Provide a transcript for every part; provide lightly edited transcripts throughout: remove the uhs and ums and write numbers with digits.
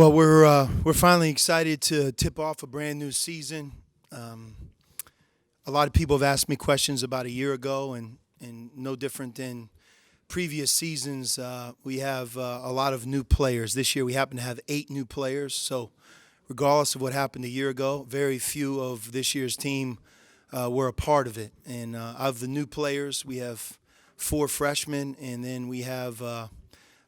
Well, we're finally excited to tip off a brand new season. Um, a lot of people have asked me questions about a year ago, and no different than previous seasons. We have a lot of new players. This year, we happen to have 8 new players. So, regardless of what happened a year ago, very few of this year's team were a part of it. And of the new players, we have 4 freshmen, and then we have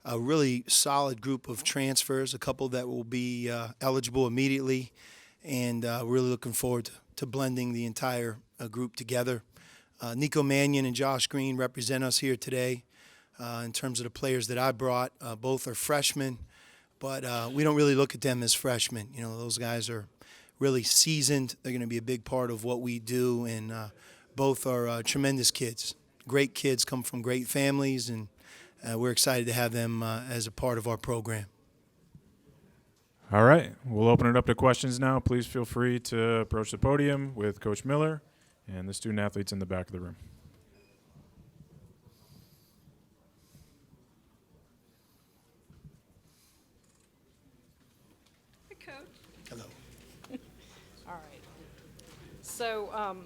a really solid group of transfers, a couple that will be eligible immediately, and really looking forward to blending the entire group together. Nico Mannion and Josh Green represent us here today in terms of the players that I brought. Both are freshmen, but we don't really look at them as freshmen. You know, those guys are really seasoned. They're going to be a big part of what we do, and both are tremendous kids. Great kids, come from great families, and we're excited to have them as a part of our program. All right. We'll open it up to questions now. Please feel free to approach the podium with Coach Miller and the student athletes in the back of the room. Hi, Coach. Hello. All right. So,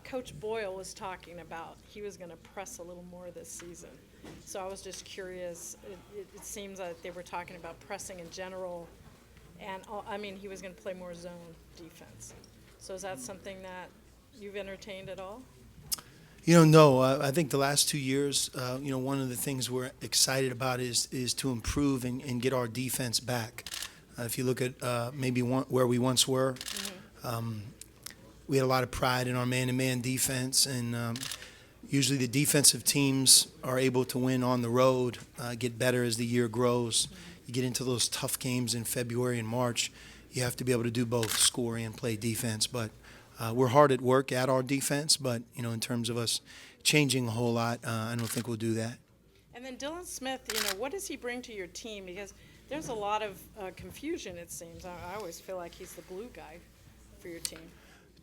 Coach Boyle was talking about he was going to press a little more this season. So I was just curious. It seems that they were talking about pressing in general, and I mean he was going to play more zone defense. So is that something that you've entertained at all? No. I think the last 2 years, one of the things we're excited about is to improve and get our defense back. If you look at where we once were, we had a lot of pride in our man-to-man defense, and usually the defensive teams are able to win on the road, get better as the year grows. You get into those tough games in February and March, you have to be able to do both, score and play defense. But we're hard at work at our defense, but in terms of us changing a whole lot, I don't think we'll do that. And then Dylan Smith, what does he bring to your team? Because there's a lot of confusion, it seems. I always feel like he's the glue guy for your team.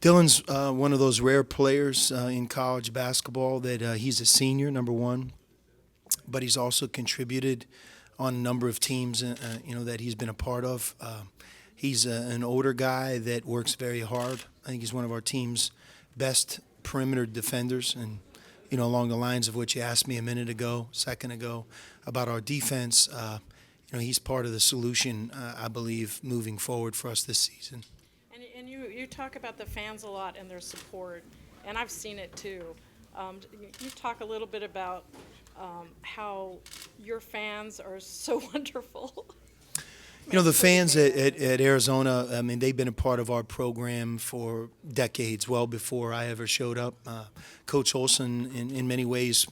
Dylan's one of those rare players in college basketball that he's a senior, number one, but he's also contributed on a number of teams, that he's been a part of. He's an older guy that works very hard. I think he's one of our team's best perimeter defenders, and along the lines of what you asked me a second ago, about our defense, he's part of the solution, I believe, moving forward for us this season. And you talk about the fans a lot and their support, and I've seen it too. You talk a little bit about how your fans are so wonderful. The fans at Arizona, I mean, they've been a part of our program for decades, well before I ever showed up. Coach Olson, in many ways,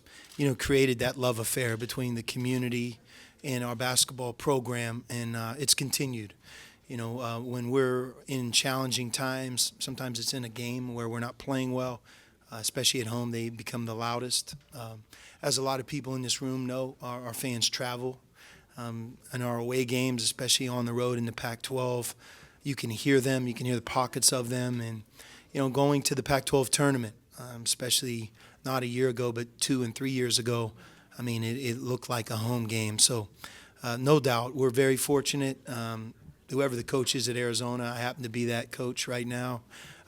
created that love affair between the community and our basketball program, and it's continued. When we're in challenging times, sometimes it's in a game where we're not playing well, especially at home, they become the loudest. As a lot of people in this room know, our fans travel. In our away games, especially on the road in the Pac-12, you can hear them, you can hear the pockets of them. And, going to the Pac-12 tournament, especially not a year ago, but 2 and 3 years ago, I mean, it looked like a home game. So, no doubt, we're very fortunate. Whoever the coach is at Arizona, I happen to be that coach right now.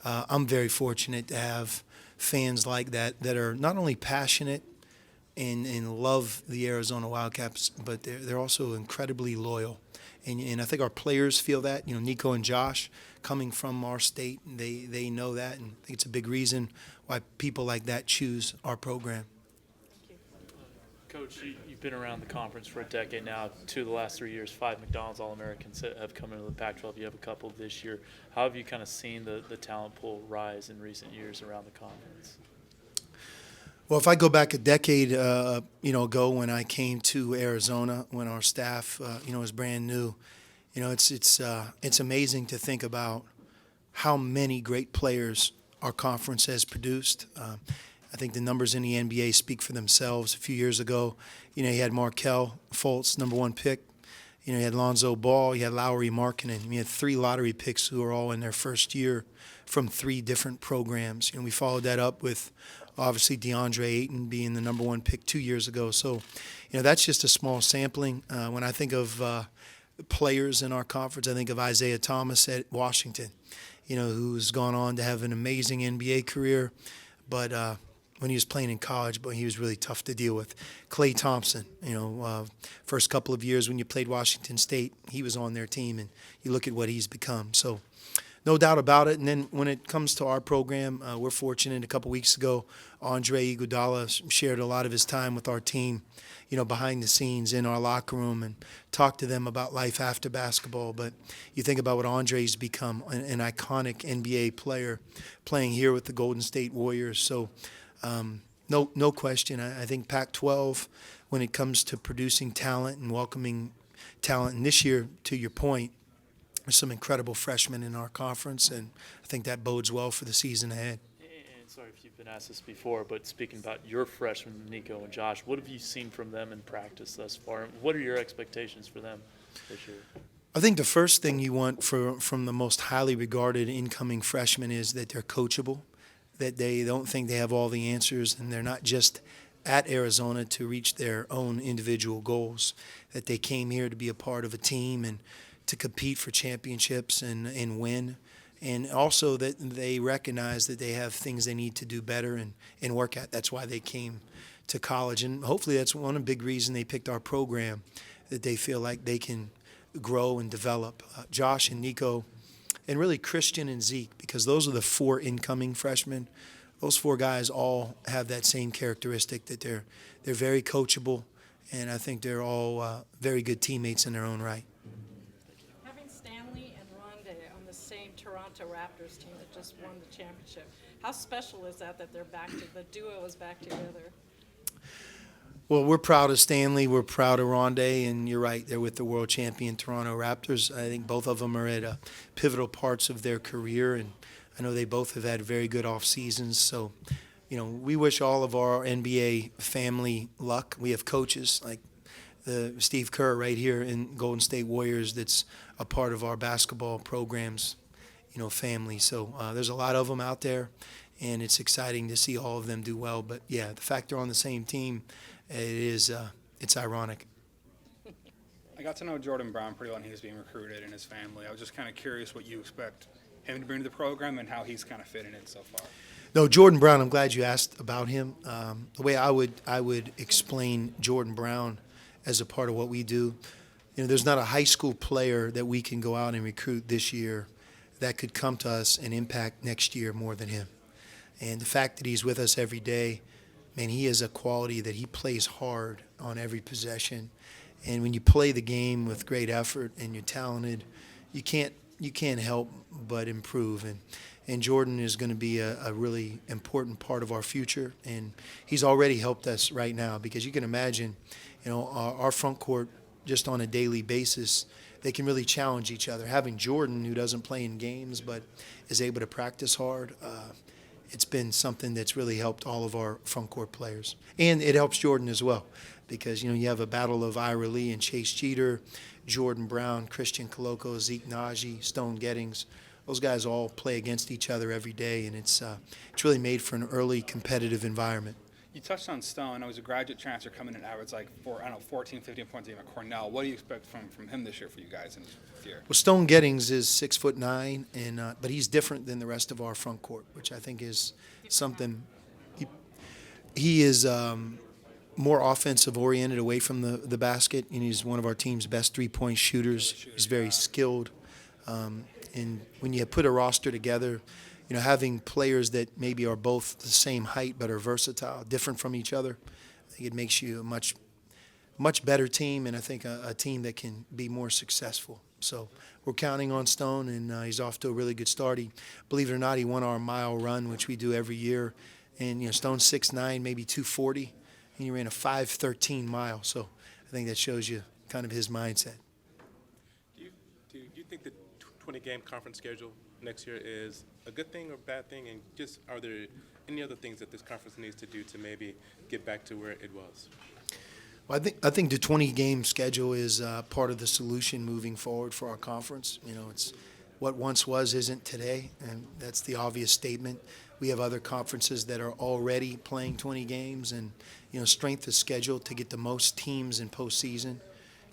I'm very fortunate to have fans like that are not only passionate and love the Arizona Wildcats, but they're also incredibly loyal. And I think our players feel that. Nico and Josh, coming from our state, they know that, and I think it's a big reason why people like that choose our program. Coach, you've been around the conference for a decade now. 2 of the last 3 years, 5 McDonald's All-Americans have come into the Pac-12. You have a couple this year. How have you kind of seen the talent pool rise in recent years around the conference? Well, if I go back a decade, ago when I came to Arizona, when our staff, was brand new, it's amazing to think about how many great players our conference has produced. I think the numbers in the NBA speak for themselves. A few years ago, you had Markelle Fultz, number 1 pick. You had Lonzo Ball, you had Lowry Markkanen. You had 3 lottery picks who are all in their first year from 3 different programs. We followed that up with, obviously, DeAndre Ayton being the number 1 pick 2 years ago. So, that's just a small sampling. When I think of players in our conference. I think of Isaiah Thomas at Washington, who's gone on to have an amazing NBA career, but when he was playing in college, but he was really tough to deal with. Klay Thompson, first couple of years when you played Washington State, he was on their team, and you look at what he's become. So no doubt about it. And then when it comes to our program, we're fortunate. A couple weeks ago, Andre Iguodala shared a lot of his time with our team, behind the scenes in our locker room, and talked to them about life after basketball. But you think about what Andre's become, an iconic NBA player playing here with the Golden State Warriors. So no question. I think Pac-12, when it comes to producing talent and welcoming talent, and this year, to your point, there's some incredible freshmen in our conference, and I think that bodes well for the season ahead. And sorry if you've been asked this before, but speaking about your freshmen, Nico and Josh, what have you seen from them in practice thus far? What are your expectations for them this year? I think the first thing you want from the most highly regarded incoming freshmen is that they're coachable, that they don't think they have all the answers, and they're not just at Arizona to reach their own individual goals, that they came here to be a part of a team and to compete for championships and win, and also that they recognize that they have things they need to do better and work at. That's why they came to college, and hopefully that's one big reason they picked our program, that they feel like they can grow and develop. Josh and Nico, and really Christian and Zeke, because those are the 4 incoming freshmen. Those 4 guys all have that same characteristic, that they're very coachable, and I think they're all very good teammates in their own right. Having Stanley and Ronde on the same Toronto Raptors team that just won the championship, how special is that they're the duo is back together? Well, we're proud of Stanley. We're proud of Ronde, and you're right. They're with the world champion Toronto Raptors. I think both of them are at pivotal parts of their career, and I know they both have had very good off seasons. So, we wish all of our NBA family luck. We have coaches like Steve Kerr right here in Golden State Warriors that's a part of our basketball programs, family. So there's a lot of them out there, and it's exciting to see all of them do well. But, yeah, the fact they're on the same team, it's ironic. I got to know Jordan Brown pretty well, and he was being recruited and his family. I was just kind of curious what you expect him to bring to the program and how he's kind of fitting in so far. No, Jordan Brown, I'm glad you asked about him. The way I would explain Jordan Brown as a part of what we do, there's not a high school player that we can go out and recruit this year that could come to us and impact next year more than him. And the fact that he's with us every day, man, he has a quality that he plays hard on every possession. And when you play the game with great effort and you're talented, you can't help but improve. And Jordan is going to be a really important part of our future. And he's already helped us right now, because you can imagine, our front court, just on a daily basis, they can really challenge each other. Having Jordan, who doesn't play in games but is able to practice hard, it's been something that's really helped all of our front court players. And it helps Jordan as well, because, you have a battle of Ira Lee and Chase Jeter, Jordan Brown, Christian Coloco, Zeke Naji, Stone Gettings. Those guys all play against each other every day, and it's really made for an early competitive environment. You touched on Stone. I was a graduate transfer coming in, average 14, 15 points a game at Cornell. What do you expect from him this year for you guys in this year? Well, Stone Gettings is 6'9", but he's different than the rest of our front court, which I think is something. He is more offensive oriented away from the basket, and he's one of our team's best 3-point shooters. He's very skilled, and when you put a roster together, having players that maybe are both the same height but are versatile, different from each other, I think it makes you a much better team, and I think a team that can be more successful. So we're counting on Stone, and he's off to a really good start. Believe it or not, he won our mile run, which we do every year. And, Stone's 6'9", maybe 240, and he ran a 5:13 mile. So I think that shows you kind of his mindset. Do you think the 20-game conference schedule next year is a good thing or bad thing? And just, are there any other things that this conference needs to do to maybe get back to where it was? Well, I think the 20-game schedule is part of the solution moving forward for our conference. It's what once was isn't today, and that's the obvious statement. We have other conferences that are already playing 20 games, and strength of schedule to get the most teams in postseason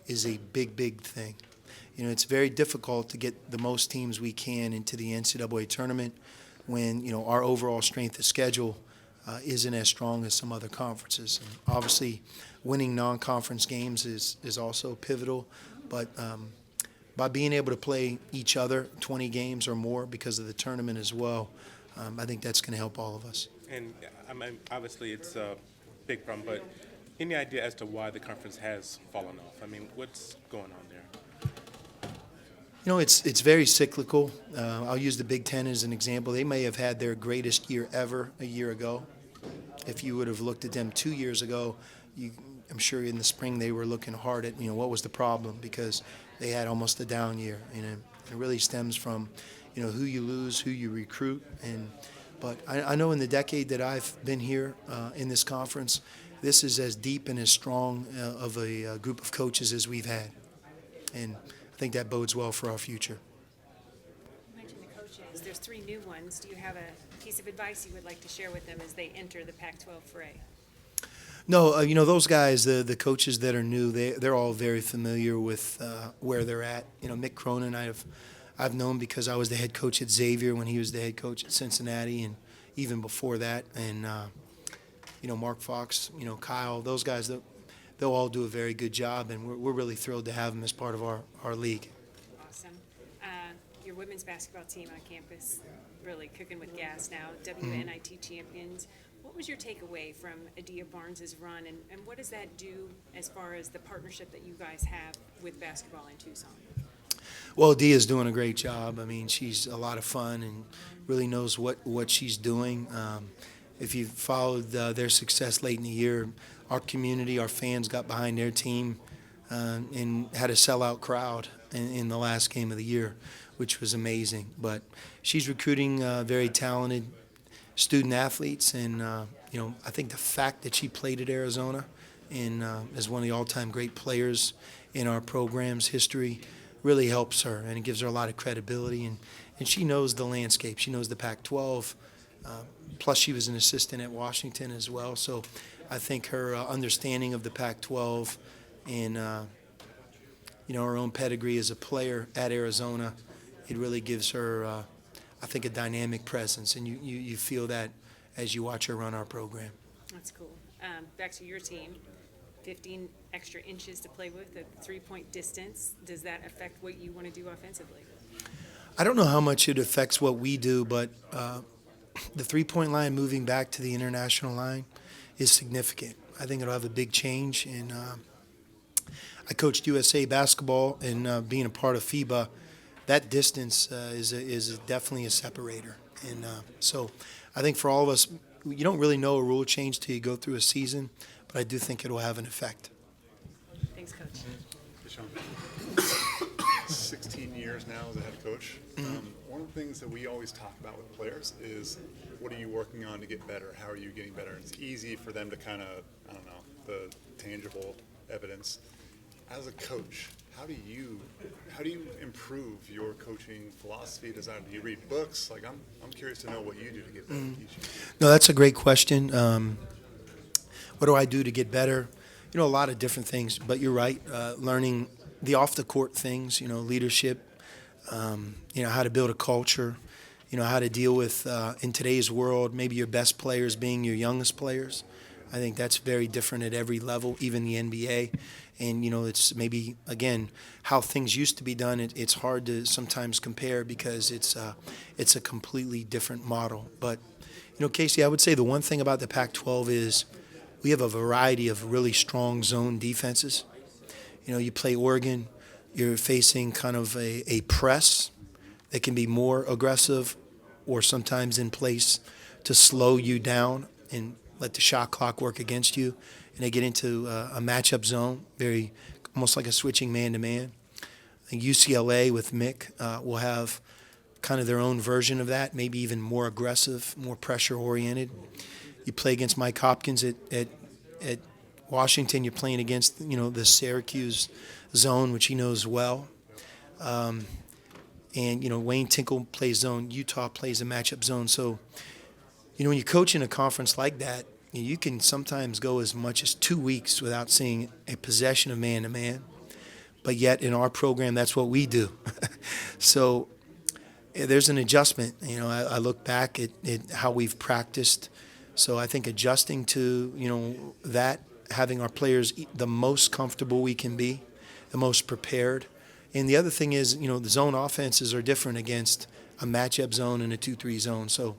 is a big thing. it's very difficult to get the most teams we can into the NCAA tournament when, our overall strength of schedule isn't as strong as some other conferences. And obviously, winning non-conference games is also pivotal, but by being able to play each other 20 games or more because of the tournament as well, I think that's going to help all of us. And I mean, obviously, it's a big problem, but any idea as to why the conference has fallen off? I mean, what's going on there? It's very cyclical. I'll use the Big Ten as an example. They may have had their greatest year ever a year ago. If you would have looked at them 2 years ago, I'm sure in the spring they were looking hard at, what was the problem, because they had almost a down year. It really stems from, who you lose, who you recruit. But I know in the decade that I've been here in this conference, this is as deep and as strong of a group of coaches as we've had. And I think that bodes well for our future. You mentioned the coaches. There's 3 new ones. Do you have a piece of advice you would like to share with them as they enter the Pac-12 fray? No, those guys, the coaches that are new, they're all very familiar with where they're at. Mick Cronin, I've known because I was the head coach at Xavier when he was the head coach at Cincinnati, and even before that. And Mark Fox, Kyle, those guys, they'll all do a very good job, and we're really thrilled to have them as part of our league. Awesome. Your women's basketball team on campus really cooking with gas now, WNIT champions. What was your takeaway from Adia Barnes' run, and what does that do as far as the partnership that you guys have with basketball in Tucson? Well, Dia's doing a great job. I mean, she's a lot of fun and really knows what she's doing. If you followed their success late in the year, our community, our fans got behind their team and had a sellout crowd in the last game of the year, which was amazing. But she's recruiting very talented student athletes, and I think the fact that she played at Arizona and as one of the all-time great players in our program's history really helps her, and it gives her a lot of credibility, and she knows the landscape. She knows the Pac-12. Plus, she was an assistant at Washington as well, so I think her understanding of the Pac-12 and her own pedigree as a player at Arizona, it really gives her, I think, a dynamic presence, and you feel that as you watch her run our program. That's cool. Back to your team, 15 extra inches to play with, a 3-point distance. Does that affect what you want to do offensively? I don't know how much it affects what we do, but the 3-point line moving back to the international line is significant. I think it'll have a big change. And I coached USA basketball, and being a part of FIBA, that distance is definitely a separator. And so I think for all of us, you don't really know a rule change till you go through a season, but I do think it'll have an effect. Thanks, Coach. Hey, Sean. 16 years now as a head coach. One of the things that we always talk about with players is, what are you working on to get better? How are you getting better? It's easy for them to kind of, the tangible evidence. As a coach, how do you improve your coaching philosophy, design? Do you read books? Like, I'm curious to know what you do to get better at teaching. No, that's a great question. What do I do to get better? A lot of different things, but you're right. Learning the off-the-court things, leadership, how to build a culture, how to deal with, in today's world, maybe your best players being your youngest players. I think that's very different at every level, even the NBA. And, it's maybe, again, how things used to be done. It's hard to sometimes compare because it's a completely different model. But, Casey, I would say the one thing about the Pac-12 is we have a variety of really strong zone defenses. You play Oregon, you're facing kind of a press that can be more aggressive or sometimes in place to slow you down and let the shot clock work against you. And they get into a matchup zone, very almost like a switching man-to-man. I think UCLA with Mick will have kind of their own version of that, maybe even more aggressive, more pressure-oriented. You play against Mike Hopkins at Washington, you're playing against, the Syracuse zone, which he knows well. And, Wayne Tinkle plays zone. Utah plays a matchup zone. So, when you coach in a conference like that, you can sometimes go as much as 2 weeks without seeing a possession of man-to-man. but yet in our program, that's what we do. So there's an adjustment. You know, I look back at how we've practiced. So I think adjusting to, you know, that, having our players the most comfortable we can be, the most prepared. And the other thing is, you know, the zone offenses are different against a matchup zone and a 2-3 zone. So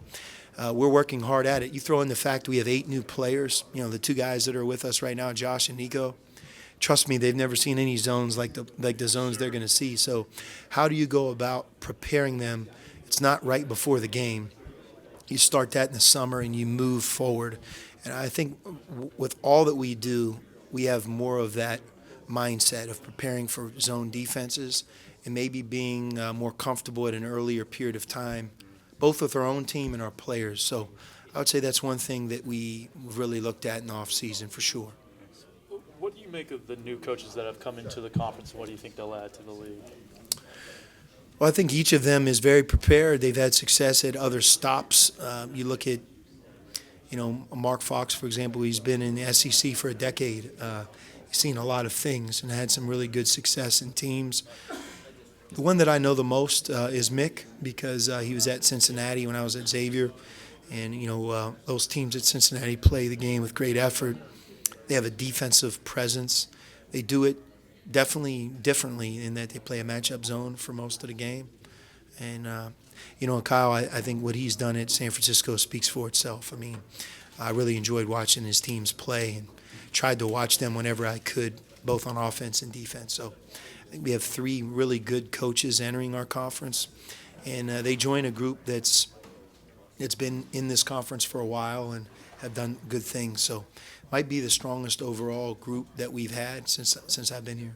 we're working hard at it. You throw in the fact we have 8 new players, you know, the 2 guys that are with us right now, Josh and Nico. Trust me, they've never seen any zones like the zones they're going to see. So how do you go about preparing them? It's not right before the game. You start that in the summer and you move forward. And I think with all that we do, we have more of that mindset of preparing for zone defenses and maybe being more comfortable at an earlier period of time, both with our own team and our players. So I would say that's one thing that we really looked at in the offseason for sure. What do you make of the new coaches that have come into the conference? What do you think they'll add to the league? Well, I think each of them is very prepared. They've had success at other stops. You look at, you know, Mark Fox, for example. He's been in the SEC for a decade. He's seen a lot of things and had some really good success in teams. The one that I know the most is Mick, because he was at Cincinnati when I was at Xavier. And, you know, those teams at Cincinnati play the game with great effort. They have a defensive presence. They do it definitely differently in that they play a matchup zone for most of the game. And, you know, Kyle, I think what he's done at San Francisco speaks for itself. I mean, I really enjoyed watching his teams play and tried to watch them whenever I could, both on offense and defense. So I think we have 3 really good coaches entering our conference, and they join a group that's been in this conference for a while and have done good things. So might be the strongest overall group that we've had since I've been here.